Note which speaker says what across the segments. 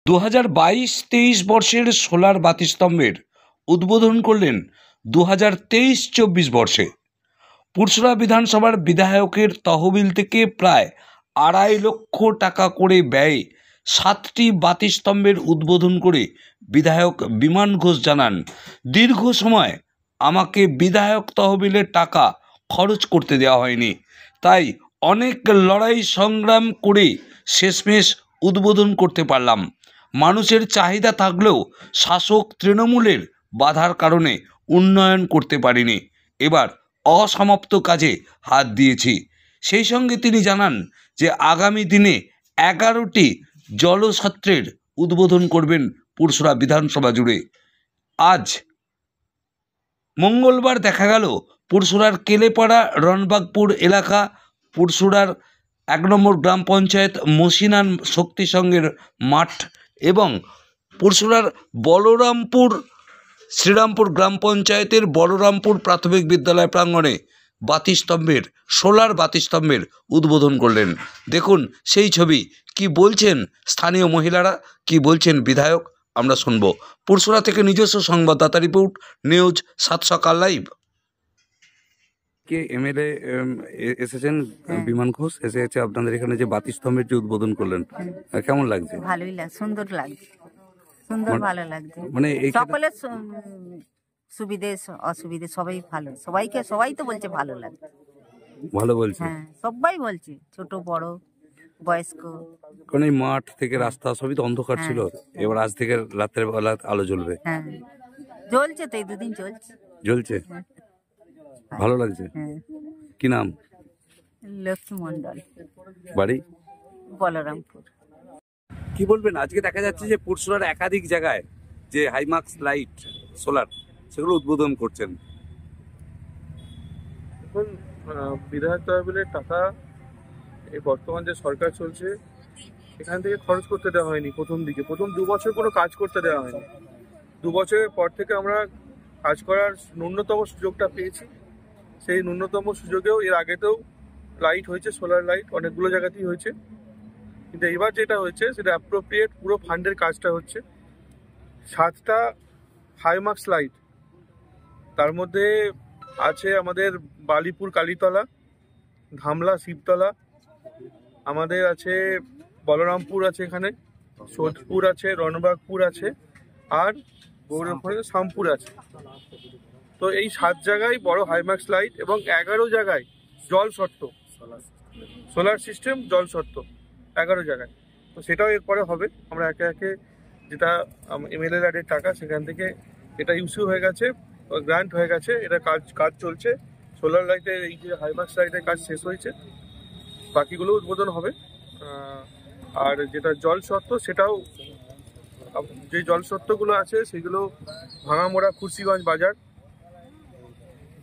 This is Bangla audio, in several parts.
Speaker 1: 2022-23 বর্ষের সোলার বাতিস্তম্ভের উদ্বোধন করলেন 2023-24 বর্ষে। পুরসুরা বিধানসভার বিধায়কের তহবিল থেকে প্রায় 2.5 লক্ষ টাকা করে ব্যয়ে 7টি বাতিস্তম্ভের উদ্বোধন করে বিধায়ক বিমান ঘোষ জানান, দীর্ঘ সময় আমাকে বিধায়ক তহবিলের টাকা খরচ করতে দেওয়া হয়নি, তাই অনেক লড়াই সংগ্রাম করে শেষমেশ উদ্বোধন করতে পারলাম। মানুষের চাহিদা থাকলেও শাসক তৃণমূলের বাধার কারণে উন্নয়ন করতে পারিনি। এবার অসমাপ্ত কাজে হাত দিয়েছি। সেই সঙ্গে তিনি জানান যে আগামী দিনে 11টি জলছত্রের উদ্বোধন করবেন পুরসুরা বিধানসভা জুড়ে। আজ মঙ্গলবার দেখা গেল পুরসুরার কেলেপাড়া রণবাগপুর এলাকা, পুরসুরার 1 নম্বর গ্রাম পঞ্চায়েত মসিনান শক্তি সংঘের মাঠ এবং পুরসুরার বলরামপুর শ্রীরামপুর গ্রাম পঞ্চায়েতের বলরামপুর প্রাথমিক বিদ্যালয় প্রাঙ্গণে বাতিস্তম্ভের সোলার বাতিস্তম্ভের উদ্বোধন করলেন। দেখুন সেই ছবি। কি বলছেন স্থানীয় মহিলারা, কি বলছেন বিধায়ক, আমরা শুনব। পুরসুরা থেকে নিজস্ব সংবাদদাতা রিপোর্ট, নিউজ 7 সকাল লাইভ। কে এমএলএ এসেছেন বিমান ঘোষ এসেছে আপনাদের এখানে, যে বাতিস্তম্ভের যে উদ্বোধন করলেন, কেমন লাগছে?
Speaker 2: ভালোই লাগছে, সুন্দর লাগছে, সুন্দর ভালো লাগছে।
Speaker 1: মানে
Speaker 2: সকলের সুবিধে অসুবিধে সবাই ভালো, সবাই তো বলছে ভালো লাগছে,
Speaker 1: ভালো বলছে।
Speaker 2: হ্যাঁ সবাই বলছে, ছোট বড় বয়স্ক।
Speaker 1: কারণ এই মাঠ থেকে রাস্তা সবই তো অন্ধকার ছিল, এবার আজ থেকে রাতের বেলা আলো জ্বলবে।
Speaker 2: হ্যাঁ জ্বলছে তো, এই 2 দিন
Speaker 1: জ্বলছে। ভালো লাগছে। কি নাম?
Speaker 2: লক্ষ্মী মন্ডল,
Speaker 1: বাড়ি
Speaker 2: বলরামপুর।
Speaker 1: কি বলবেন, আজকে দেখা যাচ্ছে যে পুরসুরার একাধিক জায়গায় যে হাইমাক্স লাইট সোলার সেগুলো উদ্বোধন করছেন?
Speaker 3: এখন বিধায়ক তহবিলের টাকা এই বর্তমান যে সরকার চলছে এখান থেকে খরচ করতে দেওয়া হয়নি। প্রথম 2 বছর কোনো কাজ করতে দেওয়া হয়নি। 2 বছরের পর থেকে আমরা কাজ করার ন্যূনতম সুযোগটা পেয়েছি। সেই ন্যূনতম সুযোগেও এর আগেতেও লাইট হয়েছে, সোলার লাইট অনেকগুলো জায়গাতেই হয়েছে, কিন্তু এবার যেটা হয়েছে সেটা অ্যাপ্রোপ্রিয়েট পুরো ফান্ডের কাজটা হচ্ছে। 7টা হাইমাক্স লাইট, তার মধ্যে আছে আমাদের বালিপুর কালীতলা, ধামলা শিবতলা, আমাদের আছে বলরামপুর আছে, এখানে সোদপুর আছে, রণবাগপুর আছে, আর গৌরপুরে শামপুর আছে। তো এই 7 জায়গায় বড় হাইমাক্স লাইট এবং 11 জায়গায় জল শর্ত, সোলার সিস্টেম জল শর্ত 11 জায়গায়। তো সেটাও এরপরে হবে। আমরা একে একে যেটা এমএলএ ল্যাডের টাকা সেখান থেকে এটা ইস্যু হয়ে গেছে, গ্রান্ট হয়ে গেছে, এটা কাজ চলছে। সোলার লাইটের এই যে হাইমাক্স লাইটের কাজ শেষ হয়েছে, বাকিগুলো উদ্বোধন হবে। আর যেটা জল শর্ত, সেটাও যে জল শর্তগুলো আছে সেগুলো ভাঙামোড়া খুরশিগঞ্জ বাজার,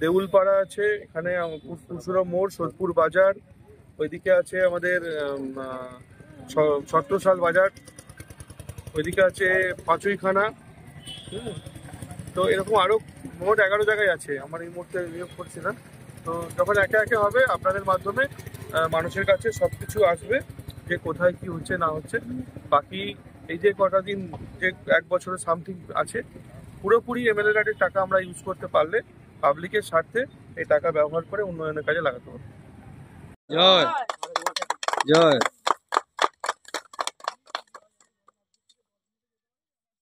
Speaker 3: দেউলপাড়া আছে, এখানে পুরসুরা মোড়, সোদপুর বাজার, ওইদিকে আছে আমাদের ছত্রসাল বাজার, ওইদিকে আছে পাঁচুইখানা। তো এরকম আরও মোট 11 জায়গায় আছে, আমার এই মুহূর্তে নিয়োগ করছি না। তো যখন একে একে হবে আপনাদের মাধ্যমে মানুষের কাছে সব কিছু আসবে যে কোথায় কি হচ্ছে না হচ্ছে। বাকি এই যে কটা দিন যে 1 বছরের সামথিং আছে, পুরোপুরি এমএলএ ল্যাডের টাকা আমরা ইউজ করতে পারলে পাবলিকের স্বার্থে এই টাকা ব্যবহার করে উন্নয়নের কাজে লাগাতে হবে।
Speaker 4: জয় জয়।